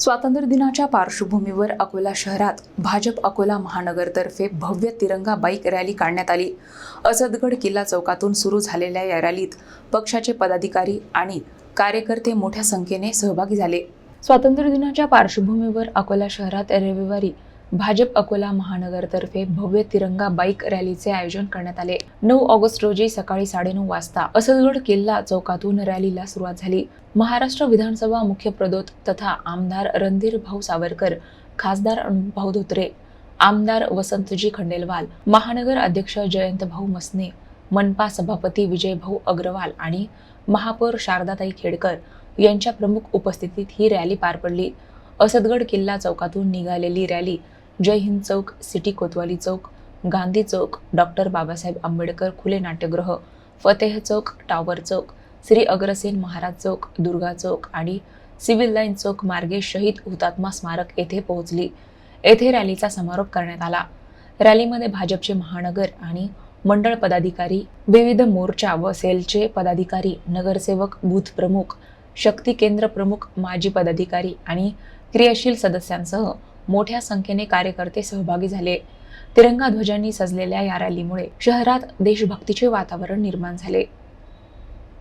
स्वातंत्र्य दिनाच्या पार्श्वभूमीवर अकोला शहरात भाजप अकोला महानगरतर्फे भव्य तिरंगा बाईक रॅली काढण्यात आली। असदगड किल्ला चौकातून सुरू झालेल्या या रॅलीत पक्षाचे पदाधिकारी आणि कार्यकर्ते मोठ्या संख्येने सहभागी झाले। स्वातंत्र्य दिनाच्या पार्श्वभूमीवर अकोला शहरात रविवारी भाजप अकोला महानगरतर्फे भव्य तिरंगा बाईक रॅलीचे आयोजन करण्यात आले। 9 ऑगस्ट रोजी सकाळी 9:30 वाजता असदगड किल्ला चौकातून रॅलीला सुरुवात झाली। महाराष्ट्र विधानसभा मुख्य प्रदोत तथा आमदार रणधीर भाऊ सावरकर, खासदार अनुभव धोत्रे, आमदार वसंतजी खंडेलवाल, महानगर अध्यक्ष जयंत भाऊ मसने, मनपा सभापती विजय भाऊ अग्रवाल आणि महापौर शारदाताई खेडकर यांच्या प्रमुख उपस्थितीत ही रॅली पार पडली। असदगड किल्ला चौकातून निघालेली रॅली जय हिंद चौक, सिटी कोतवाली चौक, गांधी चौक, डॉक्टर बाबासाहेब आंबेडकर खुले नाट्यगृह, फतेह चौक, टावर चौक, श्री अग्रसेन महाराज चौक, दुर्गा चौक आणि सिव्हिल लाईन चौक मार्गे शहीद हुतात्मा स्मारक येथे पोहोचली। येथे रॅलीचा समारोप करण्यात आला। रॅलीमध्ये भाजपचे महानगर आणि मंडळ पदाधिकारी, विविध मोर्चा व सेलचे पदाधिकारी, नगरसेवक, बूथ प्रमुख, शक्ती केंद्र प्रमुख, माजी पदाधिकारी आणि क्रियाशील सदस्यांसह मोठ्या संख्येने कार्यकर्ते सहभागी झाले। तिरंगा ध्वजांनी सजलेल्या या रॅलीमुळे शहरात देशभक्तीचे वातावरण निर्माण झाले।